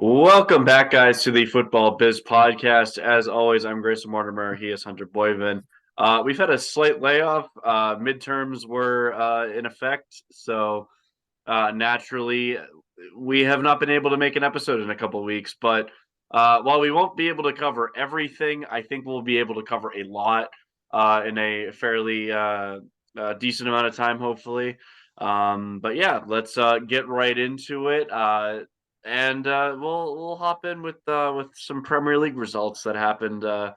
Welcome back, guys, to the Futbal Biz podcast. As always, I'm Graysen and Hunter. He is Hunter Boyven. We've had a slight layoff. Midterms were in effect, so naturally, we have not been able to make an episode in a couple of weeks. But while we won't be able to cover everything, I think we'll be able to cover a lot in a fairly decent amount of time, hopefully. But yeah, let's get right into it. And we'll hop in with some Premier League results that happened in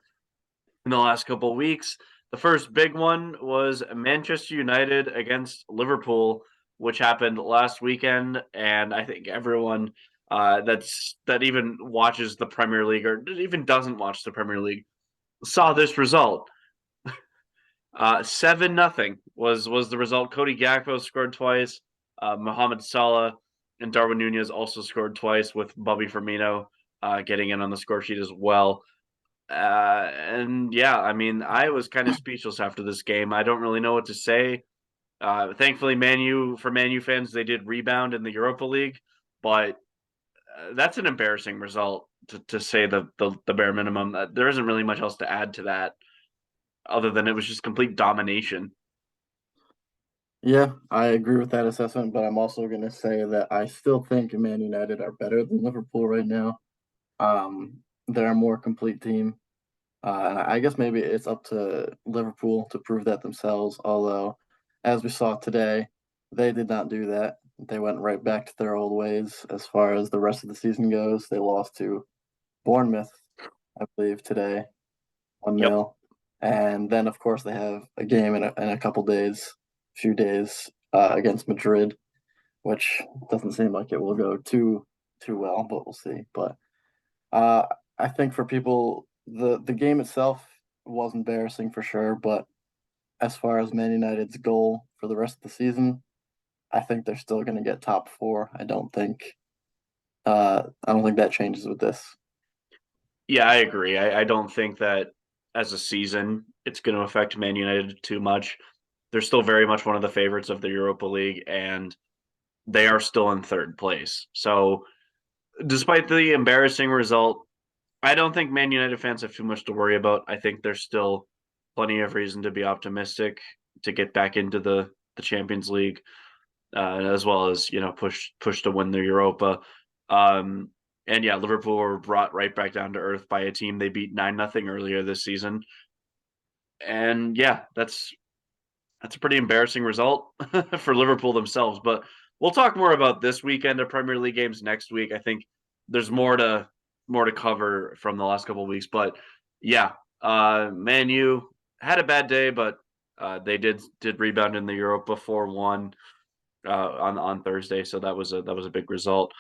the last couple of weeks. The first big one was Manchester United against Liverpool, which happened last weekend, and I think everyone that even watches the Premier League or even doesn't watch the Premier League saw this result. 7-0 was the result. Cody Gakpo scored twice. Mohamed Salah and Darwin Nunez also scored twice, with Bobby Firmino getting in on the score sheet as well. And yeah, I mean, I was kind of speechless after this game. I don't really know what to say. Thankfully, for Man U fans, they did rebound in the Europa League, but that's an embarrassing result to say the bare minimum. There isn't really much else to add to that other than it was just complete domination. Yeah, I agree with that assessment, but I'm also going to say that I still think Man United are better than Liverpool right now. They're a more complete team. And I guess maybe it's up to Liverpool to prove that themselves, although, as we saw today, they did not do that. They went right back to their old ways as far as the rest of the season goes. They lost to Bournemouth, I believe, today, 1 Yep. nil, and then, of course, they have a game in a couple days, few days against Madrid, which doesn't seem like it will go too well, but we'll see. But uh, I think for people, the game itself was embarrassing for sure, but as far as Man United's goal for the rest of the season, I think they're still going to get top four. I don't think that changes with this. Yeah, I agree. I don't think that as a season it's going to affect Man United too much. They're still very much one of the favorites of the Europa League, and they are still in third place. So, despite the embarrassing result, I don't think Man United fans have too much to worry about. I think there's still plenty of reason to be optimistic to get back into the Champions League, as well as push to win the Europa. Um, and yeah, Liverpool were brought right back down to earth by a team they beat 9-0 earlier this season. And yeah, that's a pretty embarrassing result for Liverpool themselves. But we'll talk more about this weekend of Premier League games next week. I think there's more to cover from the last couple of weeks. But yeah, Man U had a bad day, but they did rebound in the Europa 4-1 on Thursday, so that was a big result.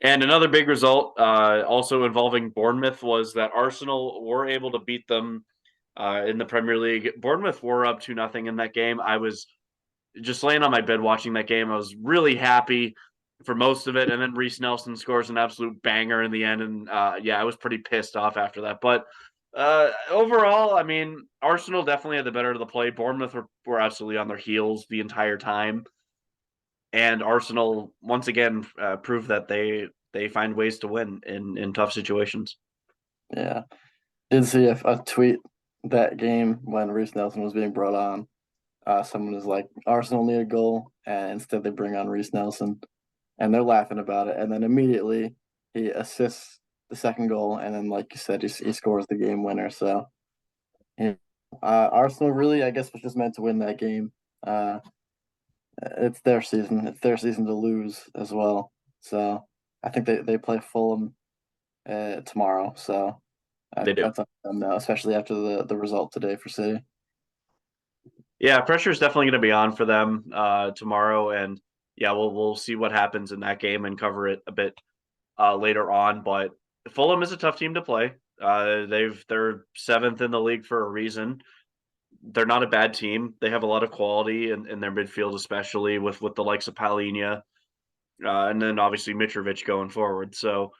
And another big result, also involving Bournemouth, was that Arsenal were able to beat them in the Premier League. Bournemouth were up 2-0 in that game. I was just laying on my bed watching that game. I was really happy for most of it, and then Reece Nelson scores an absolute banger in the end. And yeah, I was pretty pissed off after that. But overall, I mean, Arsenal definitely had the better of the play. Bournemouth were absolutely on their heels the entire time, and Arsenal once again proved that they find ways to win in tough situations. Yeah, did see a tweet that game when Reece Nelson was being brought on. Someone was like, Arsenal need a goal, and instead they bring on Reece Nelson, and they're laughing about it. And then immediately he assists the second goal, and then, like you said, he scores the game winner. So, yeah, Arsenal really, I guess, was just meant to win that game. Uh, it's their season. It's their season to lose as well. So, I think they play Fulham tomorrow. So They do. that's up to them now, especially after the result today for City. Yeah, pressure is definitely going to be on for them tomorrow, and yeah, we'll see what happens in that game and cover it a bit later on. But Fulham is a tough team to play. They're seventh in the league for a reason. They're not a bad team. They have a lot of quality in their midfield, especially with the likes of Palhinha, and then obviously Mitrovic going forward. So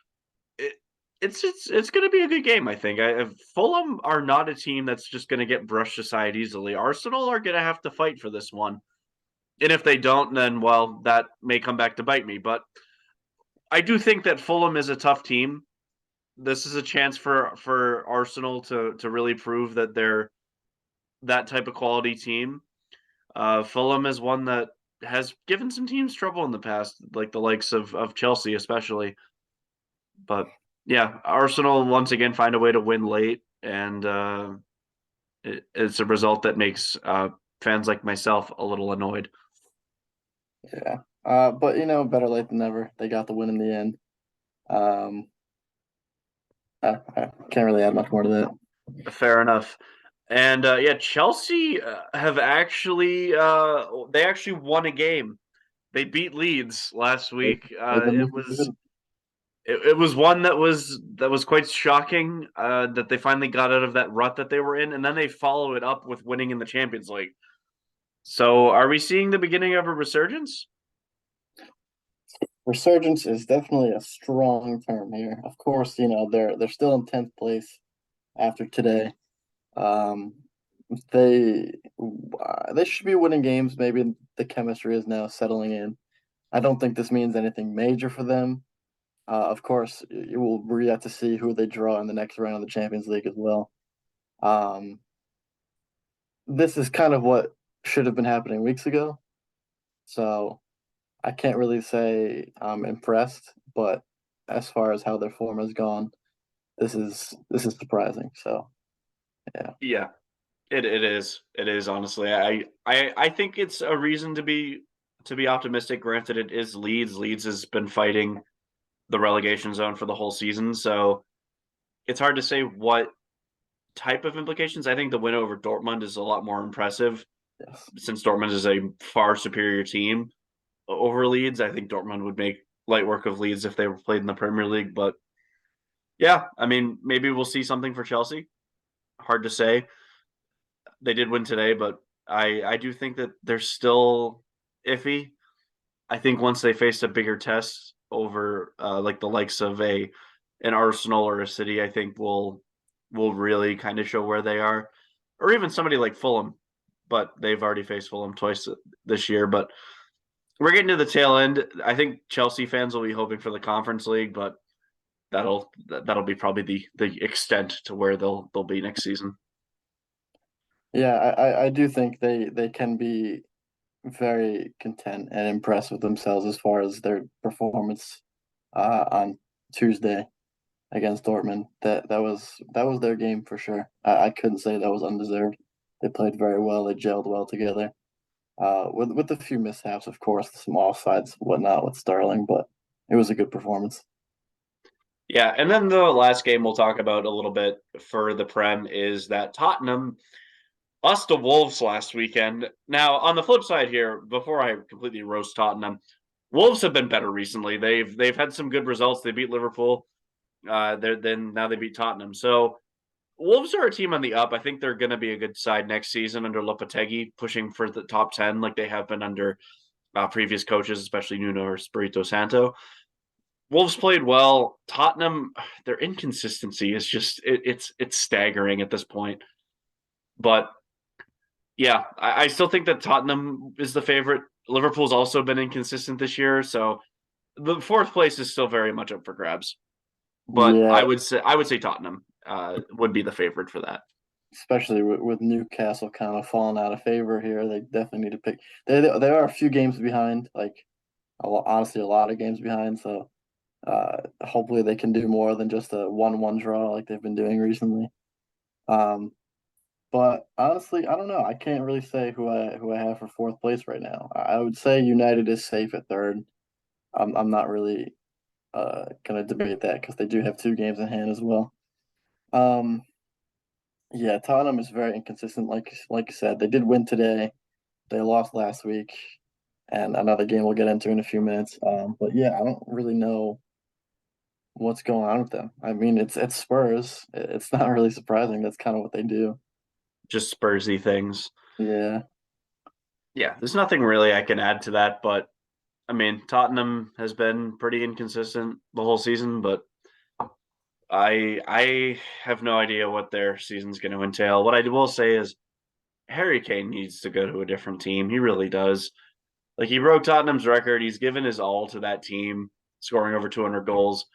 it, it's going to be a good game, I think. Fulham are not a team that's just going to get brushed aside easily. Arsenal are going to have to fight for this one, and if they don't, then well, that may come back to bite me. But I do think that Fulham is a tough team. This is a chance for Arsenal to really prove that they're that type of quality team. Fulham is one that has given some teams trouble in the past, like the likes of Chelsea, especially. But yeah, Arsenal once again find a way to win late, and it's a result that makes fans like myself a little annoyed. Yeah. But better late than never. They got the win in the end. Um, I can't really add much more to that. Fair enough. And yeah, Chelsea have actually they actually won a game. They beat Leeds last They, week. they've been It looking was good. it was one that was quite shocking that they finally got out of that rut that they were in, and then they follow it up with winning in the Champions League. So, are we seeing the beginning of a resurgence? Resurgence is definitely a strong term here. Of course, they're still in 10th place after today. Um, they they should be winning games. Maybe the chemistry is now settling in. I don't think this means anything major for them. Of course, we have to see who they draw in the next round of the Champions League as well. Um, this is kind of what should have been happening weeks ago. So I can't really say I'm impressed, but as far as how their form has gone, this is surprising. So yeah, Yeah, it is honestly. I think it's a reason to be optimistic. Granted, it is Leeds. Leeds has been fighting the relegation zone for the whole season, so it's hard to say what type of implications. I think the win over Dortmund is a lot more impressive yes, since Dortmund is a far superior team over Leeds. I think Dortmund would make light work of Leeds if they were played in the Premier League. But yeah, I mean, maybe we'll see something for Chelsea. Hard to say. They did win today, but I do think that they're still iffy. I think once they face a bigger test over like the likes of a an Arsenal or a City, I think will really kind of show where they are, or even somebody like Fulham. But they've already faced Fulham twice this year. But we're getting to the tail end. I think Chelsea fans will be hoping for the Conference League, but that'll be probably the extent to where they'll be next season. yeah, I do think they can be very content and impressed with themselves as far as their performance on Tuesday against Dortmund. That was their game for sure. I couldn't say that was undeserved. They played very well. They gelled well together. With a few mishaps, of course, some offsides, whatnot with Sterling, but it was a good performance. Yeah, and then the last game we'll talk about a little bit for the Prem is that Tottenham lost to Wolves last weekend. Now, on the flip side here, before I completely roast Tottenham, Wolves have been better recently. They've had some good results. They beat Liverpool. Then now they beat Tottenham. So Wolves are a team on the up. I think they're going to be a good side next season under Lopetegui, pushing for the top 10 like they have been under previous coaches, especially Nuno or Espirito Santo. Wolves played well. Tottenham, their inconsistency is just it's staggering at this point. But yeah, I still think that Tottenham is the favorite. Liverpool's also been inconsistent this year, so the fourth place is still very much up for grabs. But Yeah, I would say Tottenham would be the favorite for that. especially with Newcastle kind of falling out of favor here. They definitely need to pick. They are a few games behind, like honestly, a lot of games behind. So hopefully they can do more than just a 1-1 draw like they've been doing recently. Um, but honestly, I don't know. I can't really say who I have for fourth place right now. I would say United is safe at third. I'm not really gonna debate that because they do have two games in hand as well. Um, yeah, Tottenham is very inconsistent. Like you said, they did win today. They lost last week, and another game we'll get into in a few minutes. But yeah, I don't really know what's going on with them. I mean, it's Spurs. It's not really surprising. That's kind of what they do. Just Spursy things. Yeah, Yeah, there's nothing really I can add to that, but I mean, Tottenham has been pretty inconsistent the whole season, but I have no idea what their season's going to entail. What I will say is Harry Kane needs to go to a different team. He really does. Like he broke Tottenham's record. He's given his all to that team. scoring over 200 goals,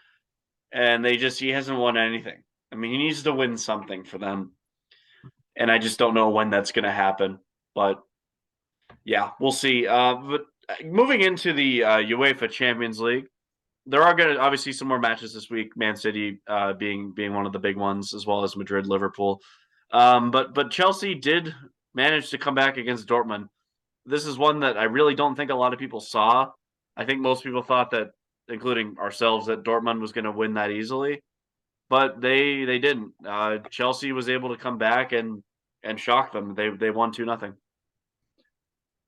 and he hasn't won anything. I mean, he needs to win something for them, and I just don't know when that's going to happen. But yeah, we'll see. But moving into the UEFA Champions League, there are going to obviously some more matches this week. Man City being one of the big ones, as well as Madrid, Liverpool. But Chelsea did manage to come back against Dortmund. This is one that I really don't think a lot of people saw. I think most people thought that, including ourselves, that Dortmund was going to win that easily, but they didn't. Chelsea was able to come back and shock them. They won 2-0.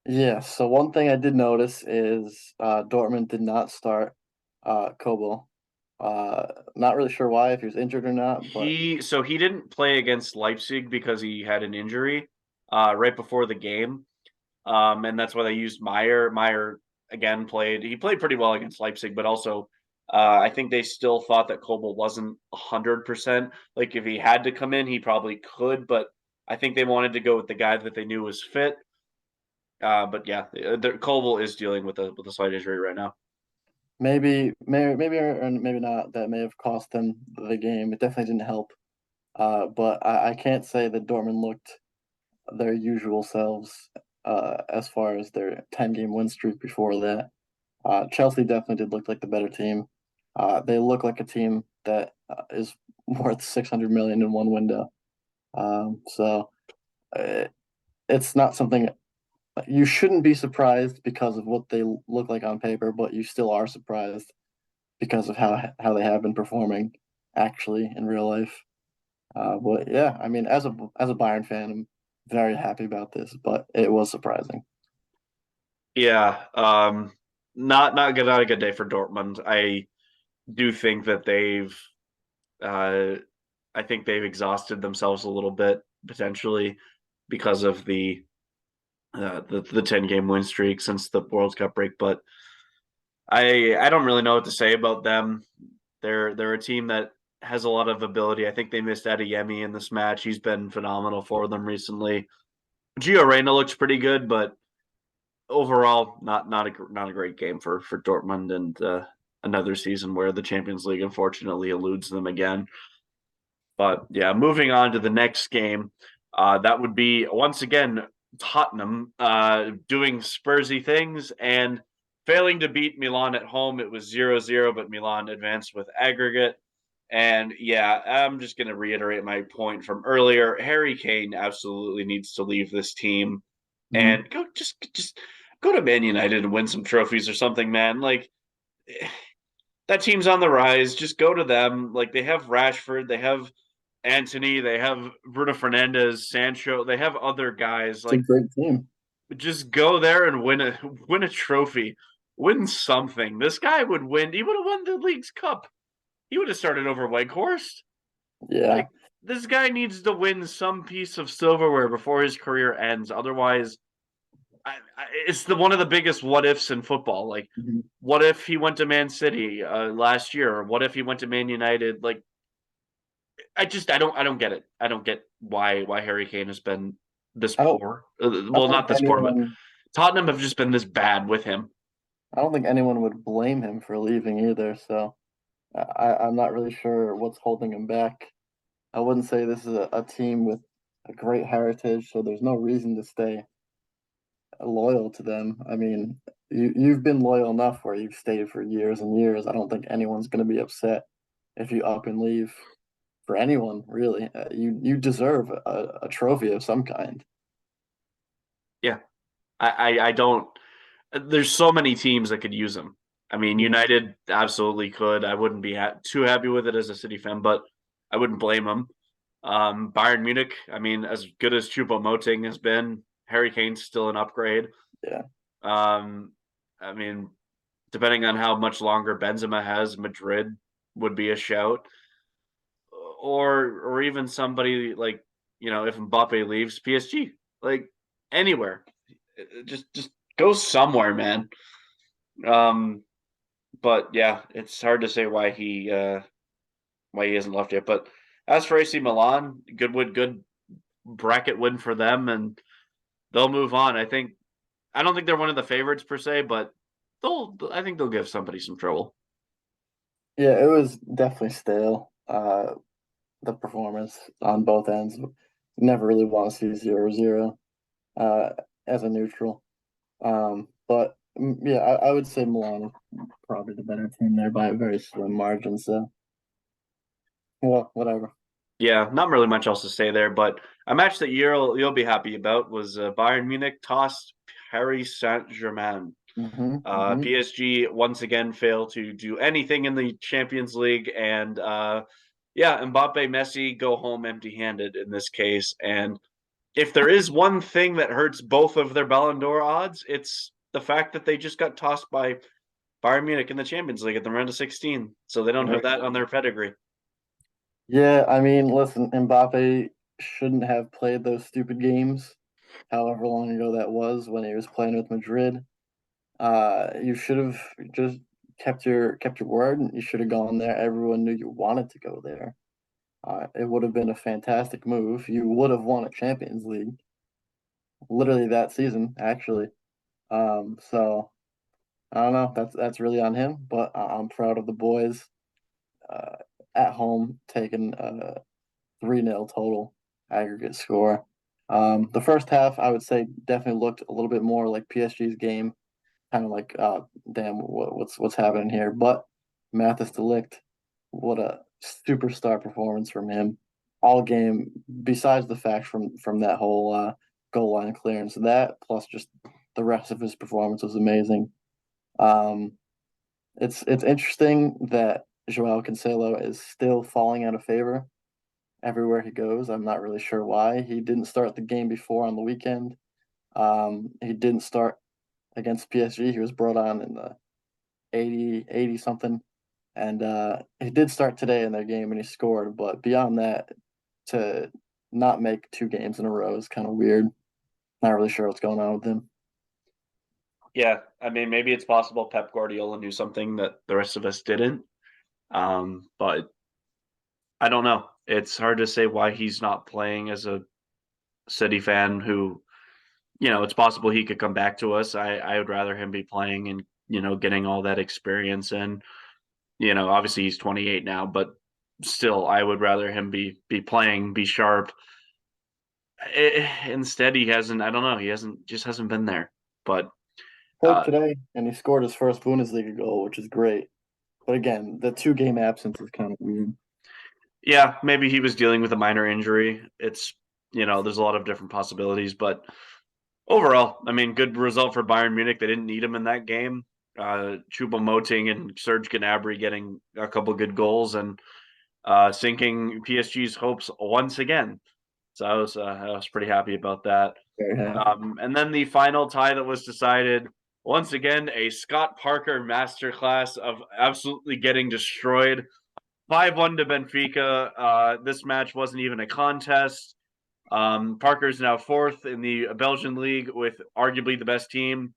Yeah, so one thing I did notice is Dortmund did not start Kobo. Not really sure why, if he was injured or not, but He didn't play against Leipzig because he had an injury right before the game. And that's why they used Meyer. Meyer again played pretty well against Leipzig, but also I think they still thought that Kobel wasn't 100%. Like if he had to come in, he probably could, but I think they wanted to go with the guy that they knew was fit. But yeah, Kobel is dealing with a slight injury right now. maybe or maybe not. That may have cost them the game. It definitely didn't help. But I can't say that Dortmund looked their usual selves as far as their 10-game win streak before that. Chelsea definitely did look like the better team. They look like a team that is worth 600 million in one window. So uh, it's not something you shouldn't be surprised because of what they look like on paper, but you still are surprised because of how they have been performing actually in real life. But yeah, I mean, as a Bayern fan, I'm very happy about this, but it was surprising. Yeah, not a good day for Dortmund. I do think that uh, I think they've exhausted themselves a little bit potentially because of the 10-game win streak since the World Cup break. But I don't really know what to say about them. They're a team that has a lot of ability. I think they missed Adeyemi in this match. He's been phenomenal for them recently. Gio Reyna looks pretty good, but overall, not a great game for Dortmund, and another season where the Champions League unfortunately eludes them again. But yeah, moving on to the next game, that would be once again Tottenham doing Spursy things and failing to beat Milan at home. It was 0-0, but Milan advanced with aggregate. And yeah, I'm just going to reiterate my point from earlier. Harry Kane absolutely needs to leave this team Mhm. and just go to Man United and win some trophies or something, man. Like that team's on the rise. Just go to them. Like they have Rashford, they have Anthony, they have Bruno Fernandez, Sancho, they have other guys. It's a Like great team. just go there and win a trophy, win something. This guy would win. He would have won the league's cup. He would have started over Weghorst. Yeah, Like this guy needs to win some piece of silverware before his career ends. Otherwise, it's the one of the biggest what ifs in football. Like, Mhm. what if he went to Man City last year? Or what if he went to Man United? Like, I don't get it. I don't get why Harry Kane has been this I don't poor. I Well, don't think not this poor, but anyone Tottenham have just been this bad with him. I don't think anyone would blame him for leaving either. So I'm not really sure what's holding him back. I wouldn't say this is a team with a great heritage, so there's no reason to stay loyal to them. I mean, you've been loyal enough where you've stayed for years and years. I don't think anyone's going to be upset if you up and leave for anyone, really. You deserve a trophy of some kind. Yeah, I don't. There's so many teams that could use him. I mean, Mhm. United absolutely could. I wouldn't be too happy with it as a City fan, but I wouldn't blame them. Bayern Munich, I mean, as good as Choupo-Moting has been, Harry Kane's still an upgrade. Yeah. Um, I mean, depending on how much longer Benzema has, Madrid would be a shout, or even somebody like if Mbappe leaves PSG, like anywhere, just go somewhere, man. Um, but yeah, it's hard to say why he hasn't left yet. But as for AC Milan, good bracket win for them, and they'll move on. I don't think they're one of the favorites per se, but I think they'll give somebody some trouble. Yeah, it was definitely stale. The performance on both ends. Never really want to see 0-0 uh, as a neutral. But yeah, I would say Milan is probably the better team there by a very slim margin. So, well, whatever. Yeah, not really much else to say there, but a match that you'll be happy about was Bayern Munich tossed Paris Saint-Germain. Hmm. PSG once again failed to do anything in the Champions League, and yeah, Mbappe, Messi go home empty-handed in this case. And if there is one thing that hurts both of their Ballon d'Or odds, it's the fact that they just got tossed by Bayern Munich in the Champions League at the round of 16, so they don't have that on their pedigree. Yeah, I mean, listen, Mbappe shouldn't have played those stupid games, however long ago that was when he was playing with Madrid. You should have just kept your word. You should have gone there. Everyone knew you wanted to go there. It would have been a fantastic move. You would have won a Champions League, literally that season, actually. So I don't know. That's really on him, but I'm proud of the boys uh, at home taking 3-0 total aggregate score. The first half, I would say, definitely looked a little bit more like PSG's game, kind of like, damn, what's happening here? But Mathis Delict, what a superstar performance from him all game. Besides the fact from that whole goal line clearance, that plus just the rest of his performance was amazing. Um, it's interesting that Joao Cancelo is still falling out of favor everywhere he goes. I'm not really sure why. He didn't start the game before on the weekend. He didn't start against PSG. He was brought on in the 80 something. And he did start today in their game and he scored. But beyond that, to not make two games in a row is kind of weird. Not really sure what's going on with him. Yeah, I mean, maybe it's possible Pep Guardiola knew something that the rest of us didn't. But I don't know. It's hard to say why he's not playing as a City fan who, it's possible he could come back to us. I would rather him be playing and, getting all that experience in. Obviously he's 28 now, but still I would rather him be playing, be sharp. Instead he hasn't, I don't know, he hasn't been there. But Played uh today and he scored his first Bundesliga goal, which is great. But again, the 2 game absence is kind of weird. yeah, maybe he was dealing with a minor injury. It's, there's a lot of different possibilities, but overall, I mean, good result for Bayern Munich. They didn't need him in that game. Choupo-Moting and Serge Gnabry getting a couple good goals and sinking PSG's hopes once again. So I was pretty happy about that. Very happy. And then the final tie that was decided once again, a Scott Parker masterclass of absolutely getting destroyed. 5-1 to Benfica. This match wasn't even a contest. Parker's now fourth in the Belgian league with arguably the best team.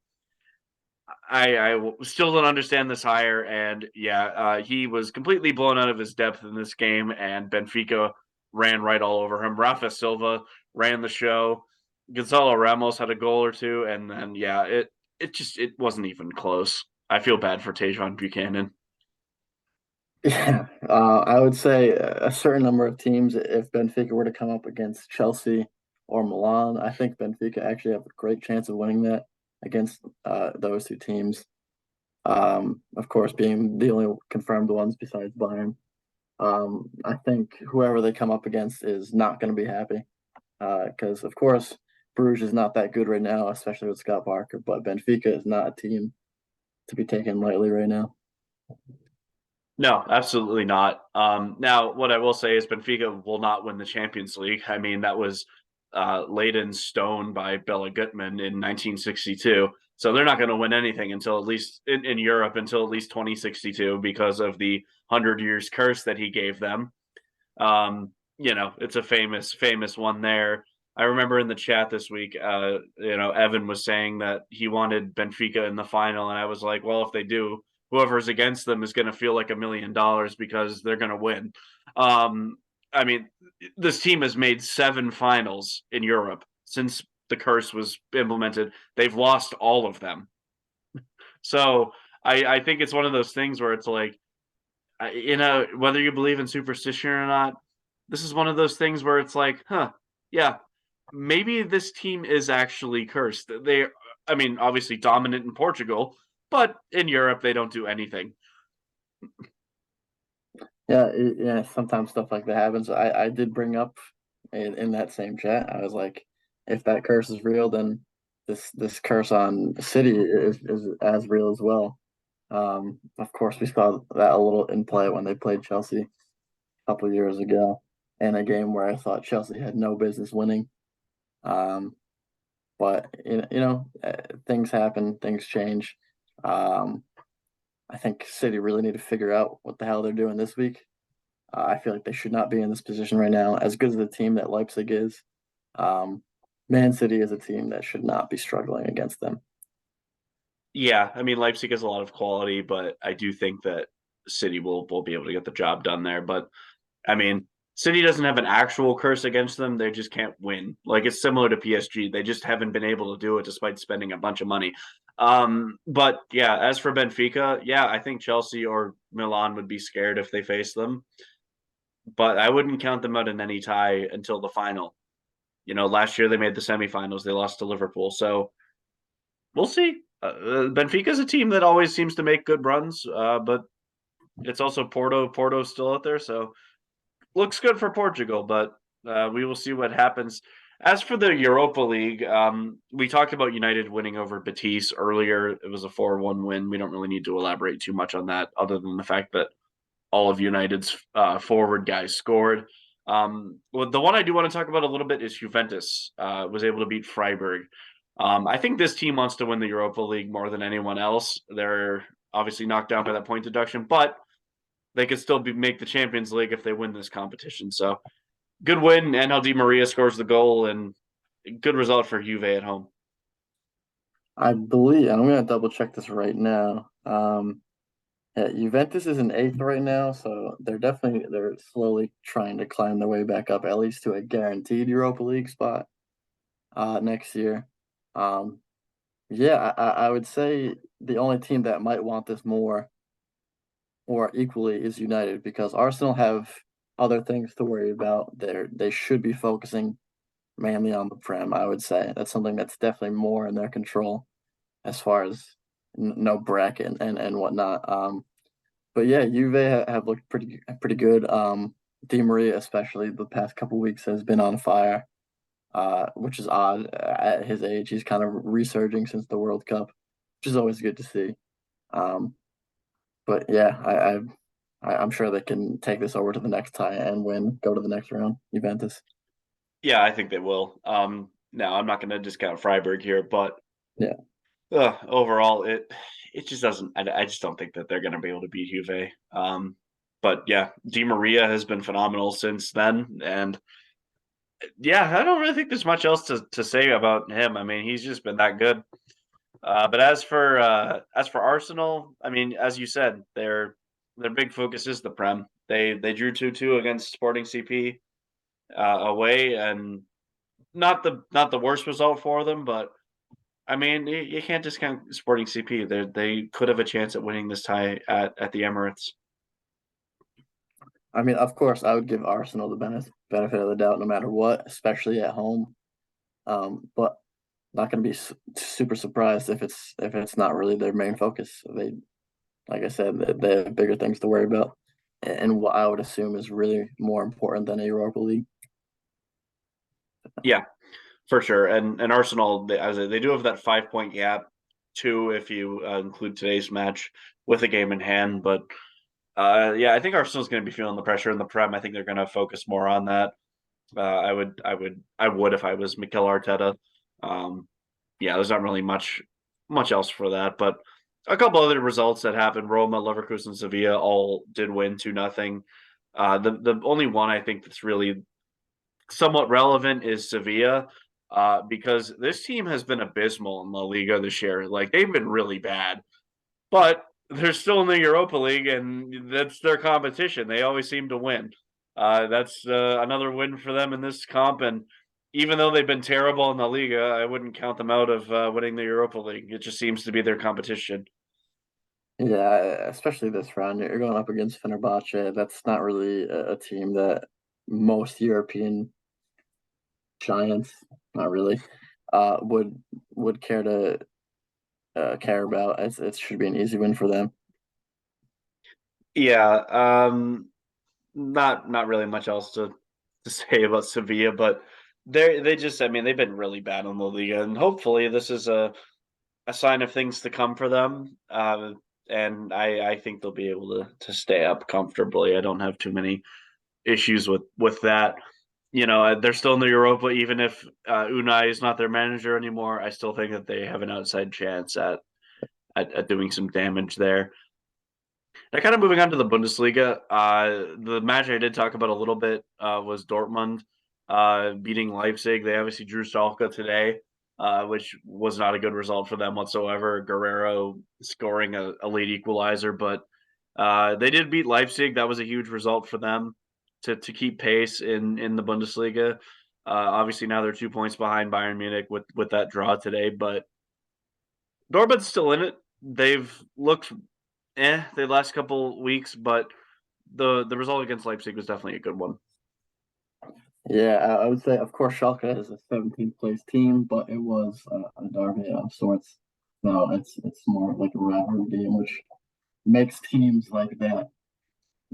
I still don't understand this hire, and yeah, he was completely blown out of his depth in this game, and Benfica ran right all over him. Rafa Silva ran the show. Gonzalo Ramos had a goal or two, and then yeah, it wasn't even close. I feel bad for Tejon Buchanan. Yeah, I would say a certain number of teams, if Benfica were to come up against Chelsea or Milan, I think Benfica actually have a great chance of winning that against those two teams. Of course, being the only confirmed ones besides Bayern. I think whoever they come up against is not going to be happy because, of course, Bruges is not that good right now, especially with Scott Parker, but Benfica is not a team to be taken lightly right now. No, absolutely not. Now, what I will say is Benfica will not win the Champions League. I mean, that was laid in stone by Bela Gutmann in 1962. So they're not going to win anything until at least in Europe until at least 2062 because of the 100 years curse that he gave them. It's a famous one there. I remember in the chat this week, Evan was saying that he wanted Benfica in the final, and I was like, well, if they do, whoever's against them is going to feel like $1 million because they're going to win. Um, I mean, this team has made 7 finals in Europe since the curse was implemented. They've lost all of them. So I think it's one of those things where it's like whether you believe in superstition or not, this is one of those things where it's like, huh, yeah, maybe this team is actually cursed. I mean, obviously dominant in Portugal, but in Europe they don't do anything. Yeah, sometimes stuff like that happens. I did bring up in that same chat. I was like, if that curse is real, then this curse on City is as real as well. Of course, we saw that a little in play when they played Chelsea a couple of years ago in a game where I thought Chelsea had no business winning. Um, but things happen, things change. Um, I think City really need to figure out what the hell they're doing this week. I feel like they should not be in this position right now. As good as the team that Leipzig is, um, Man City is a team that should not be struggling against them. Yeah, I mean Leipzig has a lot of quality, but I do think that City will be able to get the job done there. But I mean, City doesn't have an actual curse against them. They just can't win. Like it's similar to PSG. They just haven't been able to do it despite spending a bunch of money. But yeah, as for Benfica, yeah, I think Chelsea or Milan would be scared if they face them. But I wouldn't count them out in any tie until the final. Last year they made the semifinals. They lost to Liverpool. So we'll see. Benfica's a team that always seems to make good runs, but it's also Porto. Porto's still out there, so looks good for Portugal, but we will see what happens. As for the Europa League, we talked about United winning over Betis earlier. It was a 4-1 win. We don't really need to elaborate too much on that, other than the fact that all of United's forward guys scored. Well, the one I do want to talk about a little bit is Juventus was able to beat Freiburg. I think this team wants to win the Europa League more than anyone else. They're obviously knocked down by that point deduction, but they could still make the Champions League if they win this competition. So good win. And Di Maria scores the goal, and good result for Juve at home. I believe I'm going to double check this right now. Yeah, Juventus is in eighth right now, so they're slowly trying to climb their way back up, at least to a guaranteed Europa League spot next year. Um, yeah, I would say the only team that might want this more or equally is United because Arsenal have other things to worry about. They should be focusing mainly on the Prem. I would say that's something that's definitely more in their control as far as no bracket and whatnot. But yeah, Juve have looked pretty good. Di Maria, especially the past couple weeks, has been on fire, which is odd at his age. He's kind of resurging since the World Cup, which is always good to see. Um, but yeah, I'm sure they can take this over to the next tie and win, go to the next round. Juventus. Yeah, I think they will. Now I'm not going to discount Freiburg here, but Yeah, overall, it just doesn't. I just don't think that they're going to be able to beat Juve. But yeah, Di Maria has been phenomenal since then, and yeah, I don't really think there's much else to say about him. I mean, he's just been that good. But as for Arsenal, I mean, as you said, their big focus is the Prem. They drew 2-2 against Sporting CP away, and not the worst result for them, but I mean, you can't discount Sporting CP. They could have a chance at winning this tie at the Emirates. I mean, of course, I would give Arsenal the benefit of the doubt no matter what, especially at home. But not going to be super surprised if it's not really their main focus. Like I said, they have bigger things to worry about, and what I would assume is really more important than a Europa League. Yeah, for sure. And Arsenal, they do have that 5 point gap, too, if you include today's match with a game in hand. But yeah, I think Arsenal's going to be feeling the pressure in the Prem. I think they're going to focus more on that. I would if I was Mikel Arteta. Um, yeah, there's not really much else for that, but a couple other results that happened: Roma, Leverkusen, Sevilla all did win 2-0. The only one I think that's really somewhat relevant is Sevilla, because this team has been abysmal in La Liga this year. Like they've been really bad, but they're still in the Europa League, and that's their competition. They always seem to win. That's another win for them in this comp. And even though they've been terrible in the Liga, I wouldn't count them out of winning the Europa League. It just seems to be their competition. Yeah, especially this round. You're going up against Fenerbahce. That's not really a team that most European giants, not really, would care to care about. It should be an easy win for them. Yeah, not really much else to say about Sevilla, but they just I mean they've been really bad in the league, and hopefully this is a sign of things to come for them. And I think they'll be able to stay up comfortably. I don't have too many issues with that. You know, they're still in the Europa, even if Unai is not their manager anymore. I still think that they have an outside chance at doing some damage there. Now, kind of moving on to the Bundesliga, the match I did talk about a little bit was Dortmund beating Leipzig. They obviously drew Schalke today, which was not a good result for them whatsoever. Guerrero scoring a late equalizer, but they did beat Leipzig. That was a huge result for them to keep pace in the Bundesliga. Obviously, now they're 2 points behind Bayern Munich with that draw today, but Dortmund's still in it. They've looked the last couple weeks, but the result against Leipzig was definitely a good one. Yeah, I would say, of course, Schalke is a 17th place team, but it was a derby of sorts. So it's more like a rivalry game, which makes teams like that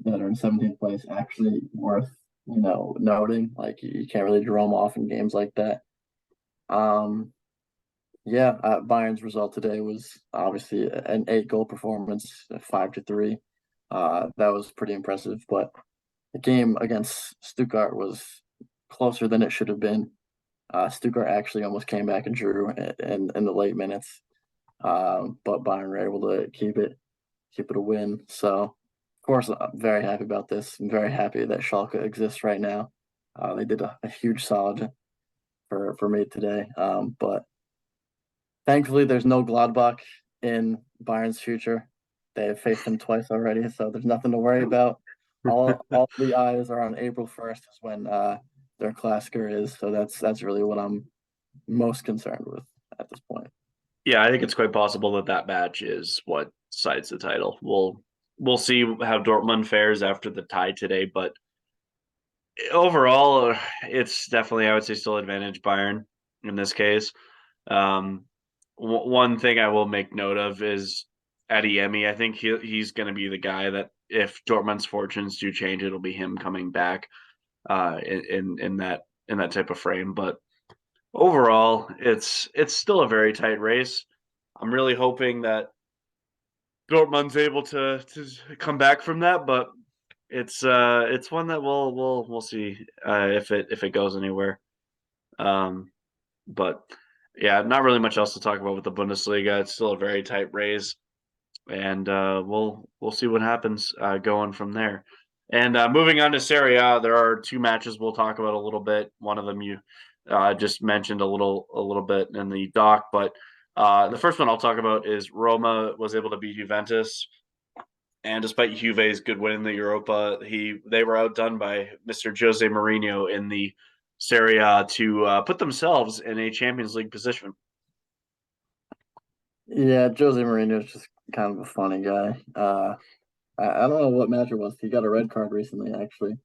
are in 17th place actually worth noting. Like you can't really draw them off in games like that. Um, yeah, Bayern's result today was obviously an 8 goal performance, 5-3. That was pretty impressive, but the game against Stuttgart was closer than it should have been. Stuttgart actually almost came back and drew in the late minutes, but Bayern were able to keep it a win. So, of course, I'm very happy about this. I'm very happy that Schalke exists right now. They did a huge solid for me today. But thankfully, there's no Gladbach in Bayern's future. They have faced them twice already, so there's nothing to worry about. All the eyes are on April 1st is when their Klassiker is. So that's really what I'm most concerned with at this point. Yeah, I think it's quite possible that that match is what decides the title. We'll see how Dortmund fares after the tie today, but overall, it's definitely I would say still advantage Bayern in this case. Um, one thing I will make note of is Adeyemi. I think he's going to be the guy that if Dortmund's fortunes do change, it'll be him coming back in that type of frame. But overall, it's still a very tight race. I'm really hoping that Dortmund's able to come back from that, but it's one that we'll see if it goes anywhere. Um, but yeah, not really much else to talk about with the Bundesliga. It's still a very tight race, and we'll see what happens going from there. And moving on to Serie A, there are two matches we'll talk about a little bit. One of them you just mentioned a little bit in the doc, but the first one I'll talk about is Roma was able to beat Juventus, and despite Juve's good win in the Europa, they were outdone by Mr. Jose Mourinho in the Serie A to put themselves in a Champions League position. Yeah, Jose Mourinho is just kind of a funny guy. I don't know what match it was. He got a red card recently, actually.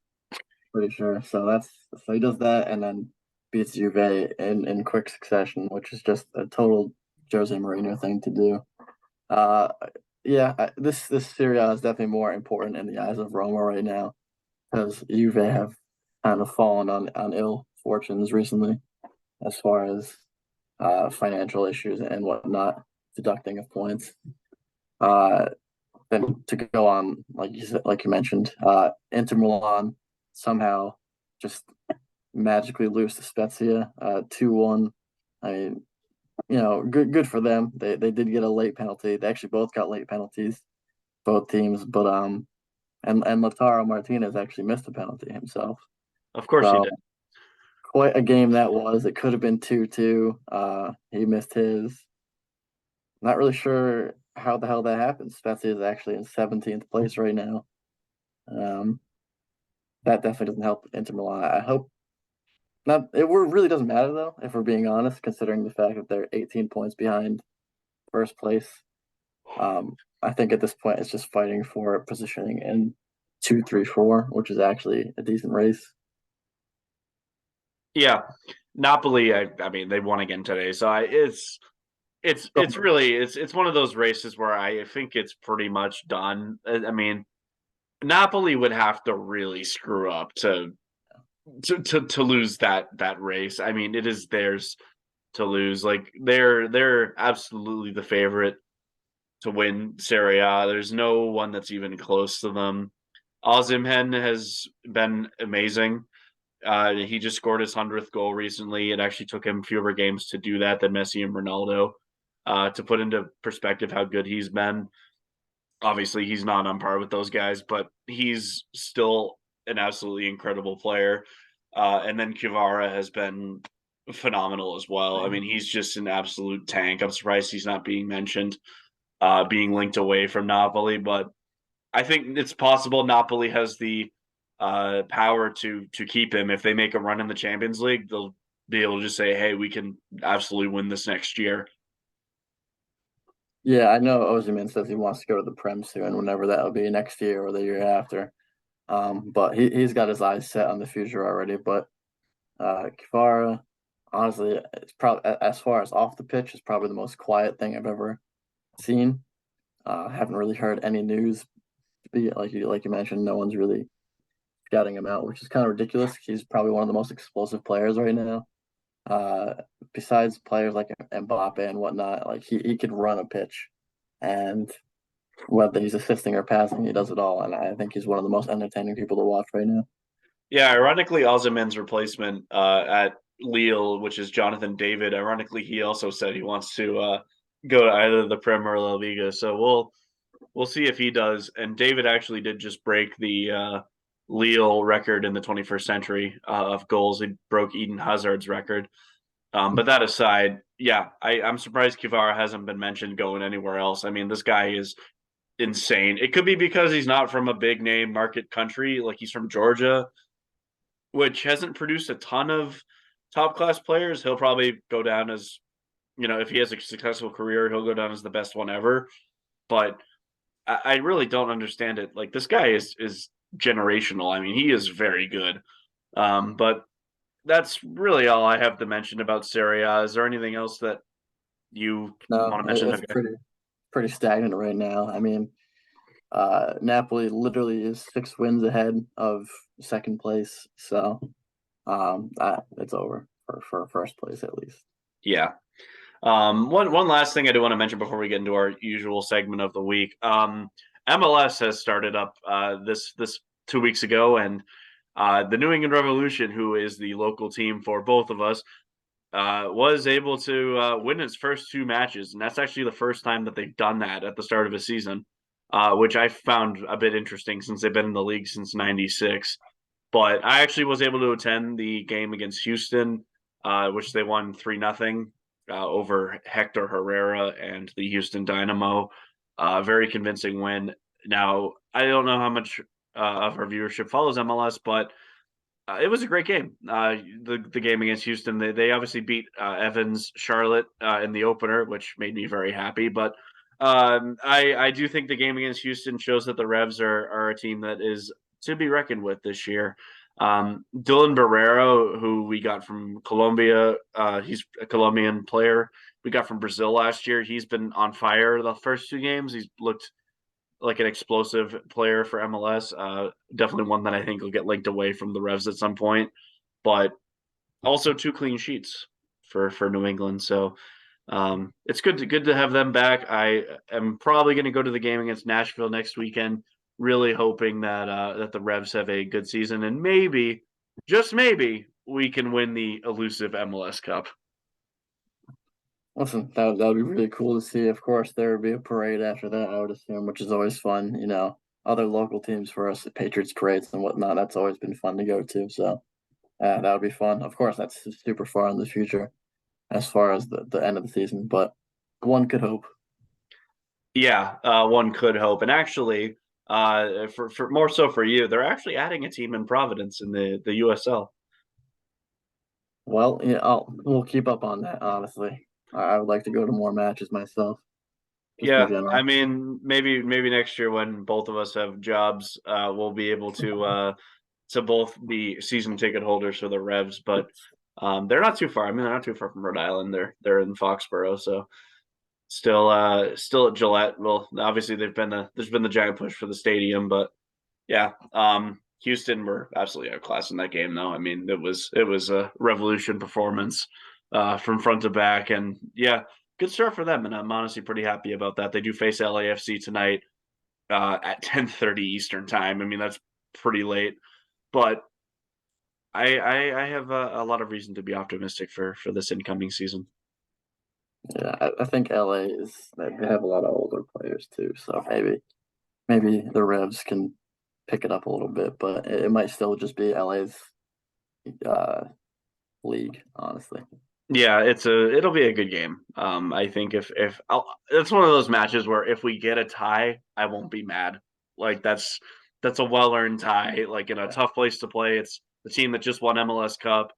Pretty sure. So he does that and then beats Juve in quick succession, which is just a total Jose Mourinho thing to do. Uh, yeah, this Serie A is definitely more important in the eyes of Roma right now because Juve have kind of fallen on ill fortunes recently as far as financial issues and whatnot, deducting of points. Uh, then to go on, like you mentioned, Inter Milan somehow just magically lose to Spezia, 2-1. I mean, good for them. They did get a late penalty. They actually both got late penalties, both teams. But and Lautaro Martinez actually missed a penalty himself. Of course, he So did. quite a game that was. It could have been 2-2. He missed his. Not really sure how the hell that happened. Spezia is actually in 17th place right now. Um, that definitely doesn't help Inter Milan. I hope not. It really doesn't matter though, if we're being honest, considering the fact that they're 18 points behind first place. I think at this point it's just fighting for positioning in 2, 3, 4, which is actually a decent race. Yeah, Napoli. I mean, they won again today, so it's Over. really it's one of those races where I think it's pretty much done. I mean, Napoli would have to really screw up to lose that race. I mean, it is theirs to lose. Like they're absolutely the favorite to win Serie A. There's no one that's even close to them. Osimhen has been amazing. He just scored his 100th goal recently. It actually took him fewer games to do that than Messi and Ronaldo. To put into perspective how good he's been, obviously he's not on par with those guys, but he's still an absolutely incredible player. And then Kivara has been phenomenal as well. I mean, he's just an absolute tank. I'm surprised he's not being mentioned, being linked away from Napoli, but I think it's possible Napoli has the power to keep him. If they make a run in the Champions League, they'll be able to just say, "Hey, we can absolutely win this next year." Yeah, I know Ozyman says he wants to go to the Prem soon, whenever that'll be next year or the year after. But he's got his eyes set on the future already. But Kifara, honestly, it's probably as far as off the pitch, is probably the most quiet thing I've ever seen. Haven't really heard any news. Like you mentioned, no one's really scouting him out, which is kind of ridiculous. He's probably one of the most explosive players right now. Uh, Besides players like Mbappe and whatnot, like he could run a pitch, and whether he's assisting or passing, he does it all. And I think he's one of the most entertaining people to watch right now. Yeah, ironically, Osimhen's replacement at Lille, which is Jonathan David. Ironically, he also said he wants to go to either the Prem or La Liga. So we'll see if he does. And David actually did just break the Lille record in the 21st century of goals. He broke Eden Hazard's record. But that aside, yeah, I'm surprised Kivara hasn't been mentioned going anywhere else. I mean, this guy is insane. It could be because he's not from a big name market country, like he's from Georgia, which hasn't produced a ton of top class players. He'll probably go down as, if he has a successful career, he'll go down as the best one ever. But I really don't understand it. Like this guy is generational. I mean, he is very good. But that's really all I have to mention about Serie A. Is there anything else that you No, want to mention? it's Okay. pretty stagnant right now. I mean, Napoli literally is 6 wins ahead of second place, so it's over for first place at least. Yeah. One last thing I do want to mention before we get into our usual segment of the week. MLS has started up this 2 weeks ago, and the New England Revolution, who is the local team for both of us, was able to win its first 2 matches, and that's actually the first time that they've done that at the start of a season, which I found a bit interesting since they've been in the league since '96. But I actually was able to attend the game against Houston, which they won 3-0 over Hector Herrera and the Houston Dynamo. Very convincing win. Now, I don't know how much of our viewership follows MLS, but it was a great game. The game against Houston, they obviously beat Evans Charlotte in the opener, which made me very happy. But I do think the game against Houston shows that the Revs are a team that is to be reckoned with this year. Dylan Barrero, who we got from Colombia, he's a Colombian player we got from Brazil last year. He's been on fire the first 2 games. He's looked like an explosive player for MLS. Definitely one that I think will get linked away from the Revs at some point, but also 2 clean sheets for New England. So it's good to have them back. I am probably going to go to the game against Nashville next weekend, really hoping that the Revs have a good season and maybe, just maybe, we can win the elusive MLS Cup. Listen, that would be really cool to see. Of course, there would be a parade after that, I would assume, which is always fun. Other local teams for us, the Patriots parades and whatnot. That's always been fun to go to. So that would be fun. Of course, that's super far in the future as far as the end of the season, but one could hope. Yeah, one could hope. And actually, for more so for you, they're actually adding a team in Providence in the USL. Well, yeah, we'll keep up on that. Honestly, I would like to go to more matches myself. just in Yeah, I general. mean, maybe next year when both of us have jobs, we'll be able to both be season ticket holders for the Revs. But they're not too far. I mean, they're not too far from Rhode Island. They're in Foxborough, so still at Gillette. Well, obviously there's been the giant push for the stadium, but yeah, Houston were absolutely outclassed in that game, though. I mean, it was a revolution performance from front to back, and yeah, good start for them. And I'm honestly pretty happy about that. They do face LAFC tonight at 10:30 Eastern time. I mean, that's pretty late, but I have a lot of reason to be optimistic for this incoming season. Yeah, I think LA is they have a lot of older players too, so maybe the Revs can pick it up a little bit, but it might still just be LA's uh, league, honestly. Yeah, it'll be a good game. I think if it's one of those matches where if we get a tie, I won't be mad. Like that's a well earned tie. Like in a tough place to play. It's the team that just won MLS Cup.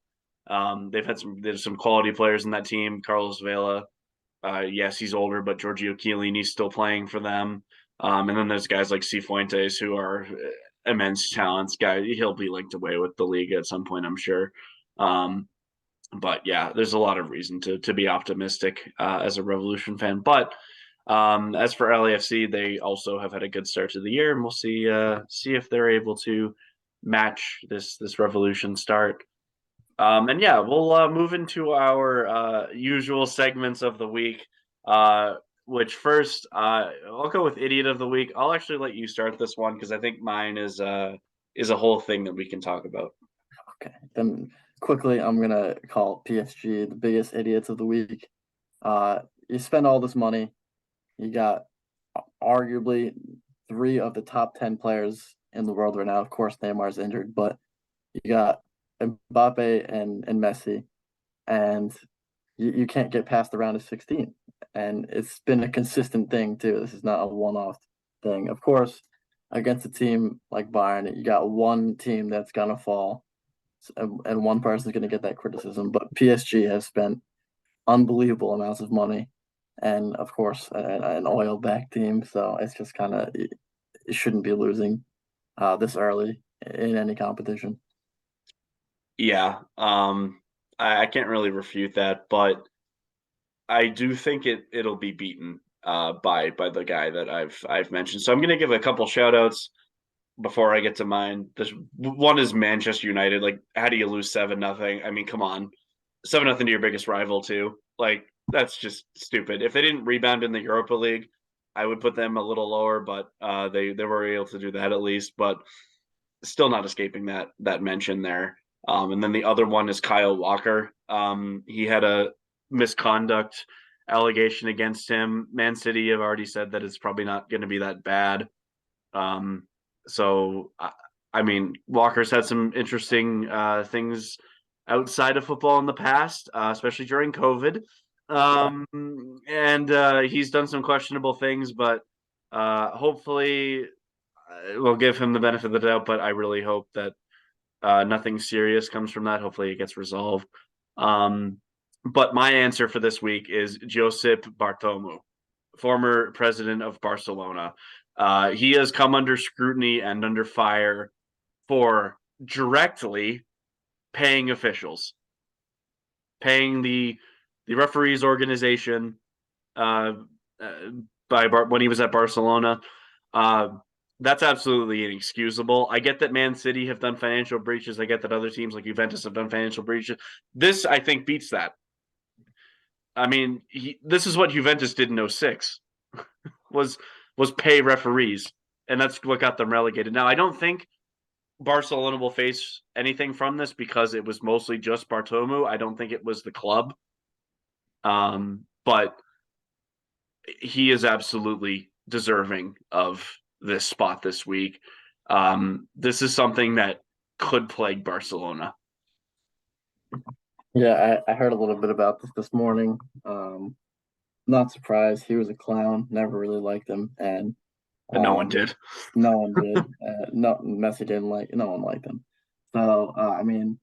There's some quality players in that team. Carlos Vela, yes, he's older, but Giorgio Chiellini's still playing for them. And then there's guys like Cifuentes who are immense talents. He'll be linked away with the league at some point, I'm sure. Um, but yeah, there's a lot of reason to be optimistic as a Revolution fan. But as for LAFC, they also have had a good start to the year, and we'll see if they're able to match this Revolution start. And yeah, we'll move into our usual segments of the week. Which first, I'll go with Idiot of the Week. I'll actually let you start this one because I think mine is a whole thing that we can talk about. Okay, then quickly, I'm gonna call PSG the biggest idiots of the week. You spend all this money, you got arguably three of the top 10 players in the world right now. Of course, Neymar's injured, but you got Mbappe and Messi, and you can't get past the round of 16. And it's been a consistent thing too. This is not a one-off thing. Of course, against a team like Bayern, you got one team that's gonna fall, and one person's gonna get that criticism. But PSG has spent unbelievable amounts of money, and of course, an oil-backed team. So it's just kind of it shouldn't be losing this early in any competition. Yeah, I can't really refute that, but I do think it'll be beaten by the guy that I've mentioned. So I'm going to give a couple shout outs before I get to mine. This one is Manchester United. Like, how do you lose 7-0? I mean, come on, 7-0 to your biggest rival too. Like, that's just stupid. If they didn't rebound in the Europa League, I would put them a little lower, but they were able to do that at least. But still not escaping that mention there. And then the other one is Kyle Walker. He had a misconduct allegation against him. Man City have already said that it's probably not going to be that bad. Um, so, I mean, Walker's had some interesting things outside of football in the past, especially during COVID. And he's done some questionable things, but hopefully we'll give him the benefit of the doubt. But I really hope that nothing serious comes from that. Hopefully it gets resolved. Um, but my answer for this week is Josip Bartomeu, former president of Barcelona. He has come under scrutiny and under fire for directly paying officials, paying the referees organization uh, uh, when he was at Barcelona. Uh, that's absolutely inexcusable. I get that Man City have done financial breaches. I get that other teams like Juventus have done financial breaches. This, I think, beats that. I mean, this is what Juventus did in '06 was was pay referees, and that's what got them relegated. Now, I don't think Barcelona will face anything from this because it was mostly just Bartomeu. I don't think it was the club, but he is absolutely deserving of this spot this week. This is something that could plague Barcelona. Yeah, I heard a little bit about this morning. Not surprised. He was a clown. Never really liked him, and And no one um, did. no one did. No, Messi didn't like. No one liked him. So I mean,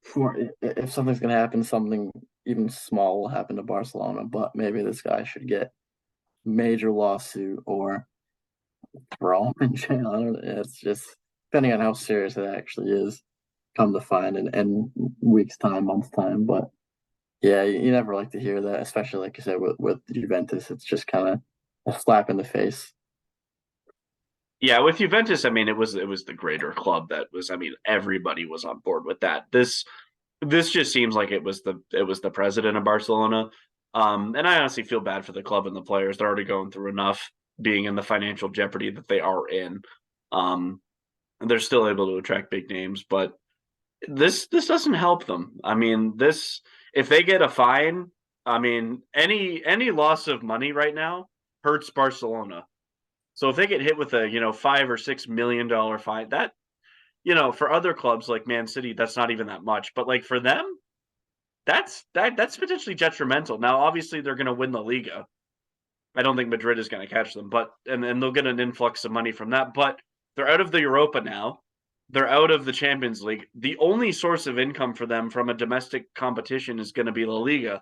for if something's gonna happen, something even small will happen to Barcelona. But maybe this guy should get major lawsuit or throw him in jail. I don't, it's just depending on how serious it actually is. Come to find in weeks time, months time, but yeah, you never like to hear that, especially like you said with Juventus. It's just kind of a slap in the face. Yeah, with Juventus, I mean, it was the greater club that was. I mean, everybody was on board with that. This just seems like it was the president of Barcelona. And I honestly feel bad for the club and the players. They're already going through enough being in the financial jeopardy that they are in. And they're still able to attract big names, but this doesn't help them. I mean, this if they get a fine, I mean, any loss of money right now hurts Barcelona. So if they get hit with a, $5 or $6 million fine, that, for other clubs like Man City, that's not even that much. But like for them, that's potentially detrimental. Now, obviously, they're going to win the Liga. I don't think Madrid is going to catch them, but and they'll get an influx of money from that. But they're out of the Europa now. They're out of the Champions League. The only source of income for them from a domestic competition is going to be La Liga.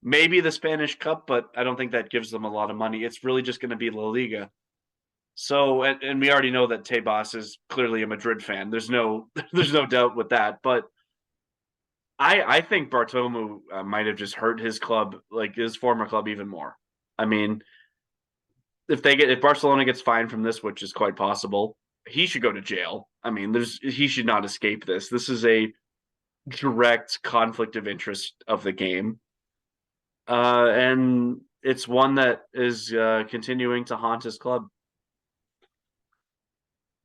Maybe the Spanish Cup, but I don't think that gives them a lot of money. It's really just going to be La Liga. So, and we already know that Tebas is clearly a Madrid fan. There's no there's no doubt with that. But I think Bartomeu might have just hurt his club, like his former club, even more. I mean, if Barcelona gets fined from this, which is quite possible, he should go to jail. I mean, he should not escape this. This is a direct conflict of interest of the game, and it's one that is continuing to haunt his club.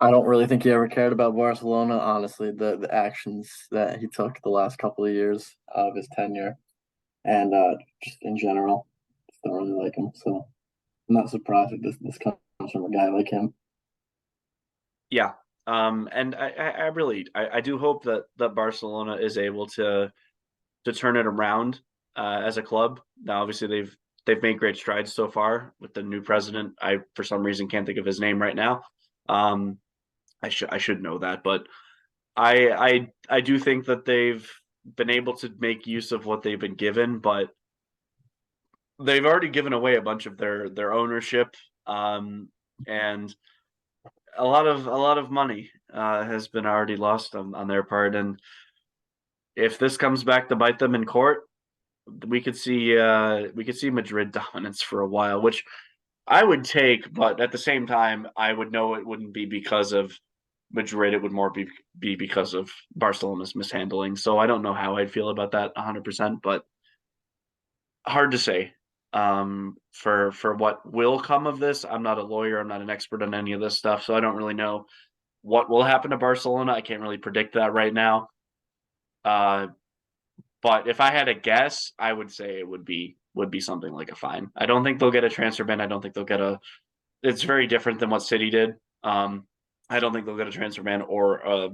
I don't really think he ever cared about Barcelona. Honestly, the actions that he took the last couple of years of his tenure, and just in general, just don't really like him. So I'm not surprised that this comes from a guy like him. Yeah, and I really I do hope that Barcelona is able to turn it around as a club. Now, obviously, they've made great strides so far with the new president. I for some reason can't think of his name right now. Um, I should know that, but I do think that they've been able to make use of what they've been given, but they've already given away a bunch of their ownership, and a lot of money has been already lost on their part. And if this comes back to bite them in court, we could see Madrid dominance for a while, which I would take, but at the same time, I would know it wouldn't be because of Madrid. It would more be because of Barcelona's mishandling. So I don't know how I'd feel about that 100%, but hard to say. For what will come of this, I'm not a lawyer. I'm not an expert on any of this stuff, so I don't really know what will happen to Barcelona. I can't really predict that right now. Uh, but if I had a guess, I would say it would be something like a fine. I don't think they'll get a transfer ban. I don't think they'll get a. It's very different than what City did. I don't think they'll get a transfer ban or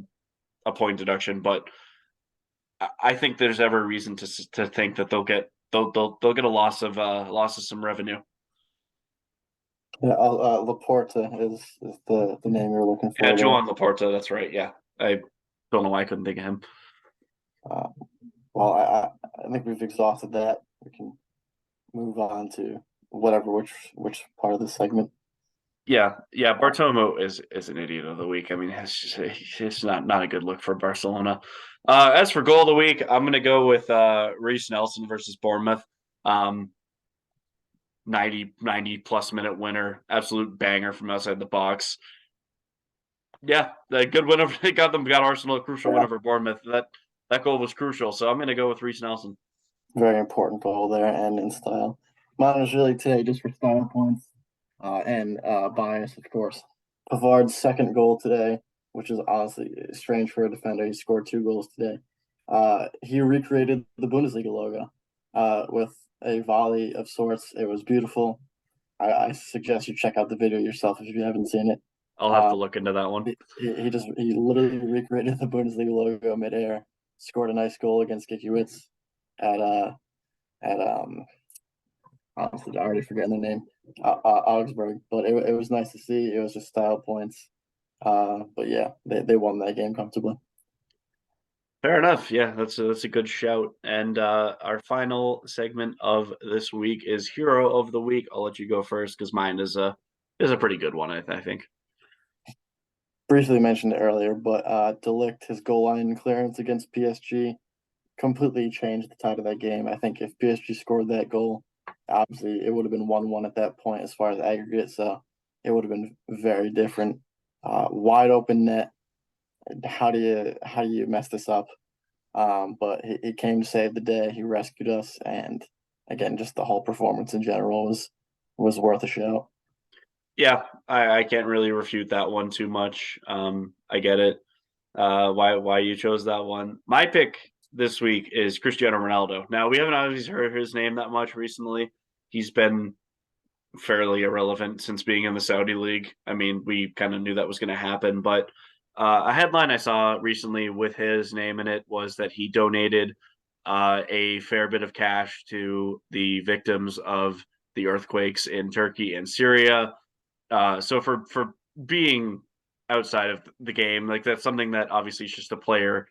a point deduction, but I think there's every reason to think that they'll get a loss of some revenue. Yeah, Laporta is the name you're looking Yeah, for there. Joan Laporta, that's right. Yeah, I don't know why I couldn't think of him. Uh, well, I think we've exhausted that. We can move on to whatever which part of the segment. Yeah. Bartomeu is an idiot of the week. I mean, it's not a good look for Barcelona. As for goal of the week, I'm going to go with Reece Nelson versus Bournemouth. Um, 90 plus minute winner, absolute banger from outside the box. Yeah, the good win over got Arsenal a crucial win Yeah, over Bournemouth. That goal was crucial, so I'm going to go with Reece Nelson. very important goal there and in style. Mine was really today just for style points and bias, of course. Pavard's second goal today, which is honestly strange for a defender. He scored 2 goals today. He recreated the Bundesliga logo with a volley of sorts. It was beautiful. I suggest you check out the video yourself if you haven't seen it. I'll have Uh, to look into that one. he literally recreated the Bundesliga logo midair. Scored a nice goal against Gikiewicz at honestly I already forgetting the name Augsburg, but it was nice to see. It was just style points. But yeah, they won that game comfortably. Fair enough. Yeah, that's a good shout. And our final segment of this week is Hero of the Week. I'll let you go first because mine is a pretty good one, I think. Briefly mentioned it earlier, but Delict, his goal line clearance against PSG completely changed the tide of that game. I think if PSG scored that goal, obviously it would have been 1-1 at that point as far as aggregate. So it would have been very different. Wide open net. How do you mess this up? But he came to save the day. He rescued us, and again, just the whole performance in general was worth a shout. Yeah, I can't really refute that one too much. I get it. Why you chose that one. My pick this week is Cristiano Ronaldo. Now we haven't always heard his name that much recently. He's been fairly irrelevant since being in the Saudi League. I mean, we kind of knew that was going to happen, but a headline I saw recently with his name in it was that he donated a fair bit of cash to the victims of the earthquakes in Turkey and Syria. So for being outside of the game, like that's something that obviously is just a player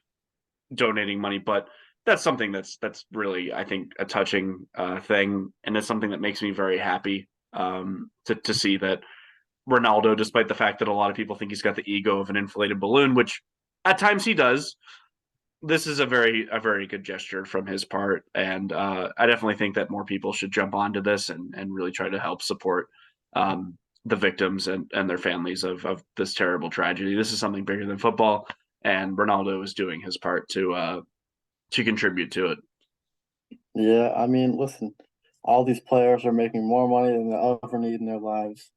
donating money, but that's something that's really I think a touching thing, and it's something that makes me very happy to see that Ronaldo, despite the fact that a lot of people think he's got the ego of an inflated balloon, which at times he does. This is a very good gesture from his part, and I definitely think that more people should jump onto this and really try to help support the victims and their families of this terrible tragedy. This is something bigger than football, and Ronaldo is doing his part to contribute to it. Yeah, I mean, listen, all these players are making more money than they ever need in their lives.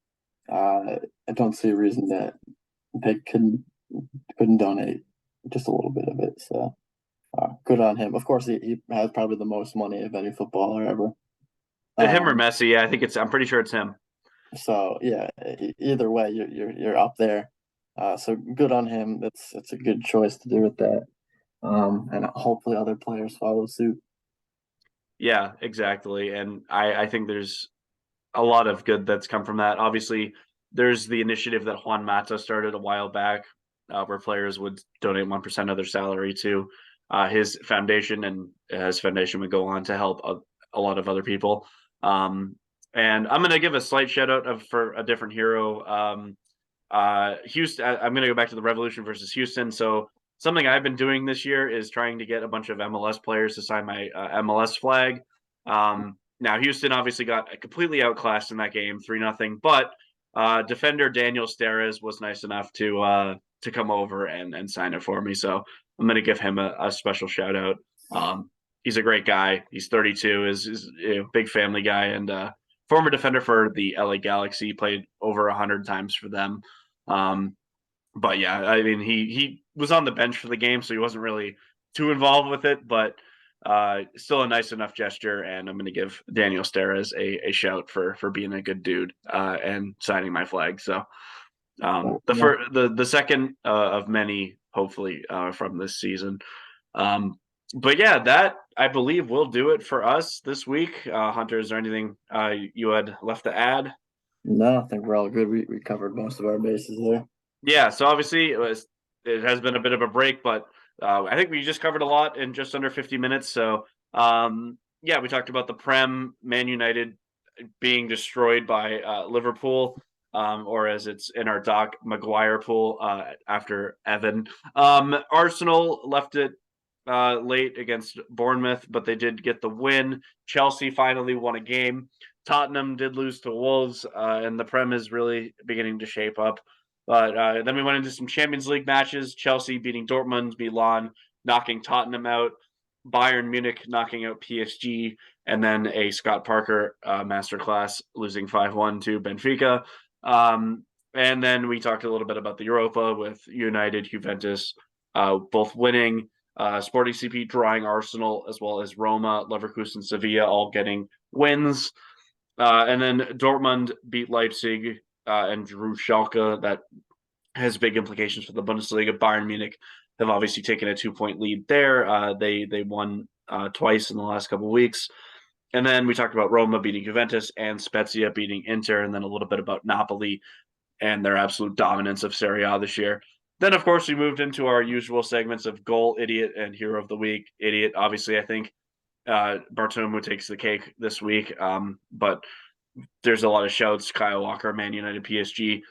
I don't see a reason that they couldn't donate just a little bit of it. So good on him. Of course, he has probably the most money of any footballer ever. Him or Um, Messi, yeah, I think I'm pretty sure it's him. so yeah, either way, you're up there. So good on him. That's a good choice to do with that. And hopefully other players follow suit. Yeah, exactly. And I think there's a lot of good that's come from that. Obviously, there's the initiative that Juan Mata started a while back, where players would donate 1% of their salary to his foundation, and his foundation would go on to help a lot of other people. Um, and I'm going to give a slight shout out for a different hero. Houston. I'm going to go back to the Revolution versus Houston. So something I've been doing this year is trying to get a bunch of MLS players to sign my MLS flag. Now Houston obviously got completely outclassed in that game, 3-0. But defender Daniel Steres was nice enough to come over and sign it for me. So I'm going to give him a special shout out. He's a great guy. He's 32. Is a big family guy and former defender for the LA Galaxy. Played over 100 times for them. Um, but yeah, I mean, he was on the bench for the game, so he wasn't really too involved with it. But still a nice enough gesture, and I'm going to give Daniel Steres a shout for being a good dude and signing my flag. So Yeah. the second of many, hopefully, from this season. Um, but yeah, that I believe will do it for us this week. Hunter, is there anything you had left to add? No, I think we're all good. We covered most of our bases there. Yeah, so obviously it has been a bit of a break, but I think we just covered a lot in just under 50 minutes. So yeah, we talked about the Prem, Man United being destroyed by Liverpool, or as it's in our doc, Maguire pool after Evan. Arsenal left it late against Bournemouth, but they did get the win. Chelsea finally won a game. Tottenham did lose to Wolves, and the Prem is really beginning to shape up. But then we went into some Champions League matches. Chelsea beating Dortmund, Milan knocking Tottenham out, Bayern Munich knocking out PSG, and then a Scott Parker masterclass losing 5-1 to Benfica. And then we talked a little bit about the Europa with United, Juventus, both winning. Sporting CP drawing Arsenal as well as Roma, Leverkusen, Sevilla all getting wins. And then Dortmund beat Leipzig and drew Schalke. That has big implications for the Bundesliga. Bayern Munich have obviously taken a 2-point lead there. They won twice in the last couple of weeks. And then we talked about Roma beating Juventus and Spezia beating Inter, and then a little bit about Napoli and their absolute dominance of Serie A this year. Then, of course, we moved into our usual segments of goal, idiot, and hero of the week. Idiot, obviously, I think Bartomeu takes the cake this week, but there's a lot of shouts. Kyle Walker, Man United, PSG,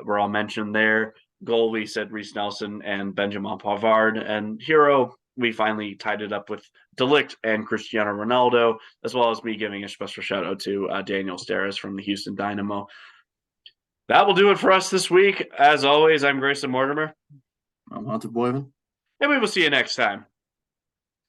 were all mentioned there. Goal, we said Reece Nelson and Benjamin Pavard. And hero, we finally tied it up with De Ligt and Cristiano Ronaldo, as well as me giving a special shout out to Daniel Steres from the Houston Dynamo. That will do it for us this week. As always, I'm Grayson Mortimer. I'm Hunter Boyman. And we will see you next time.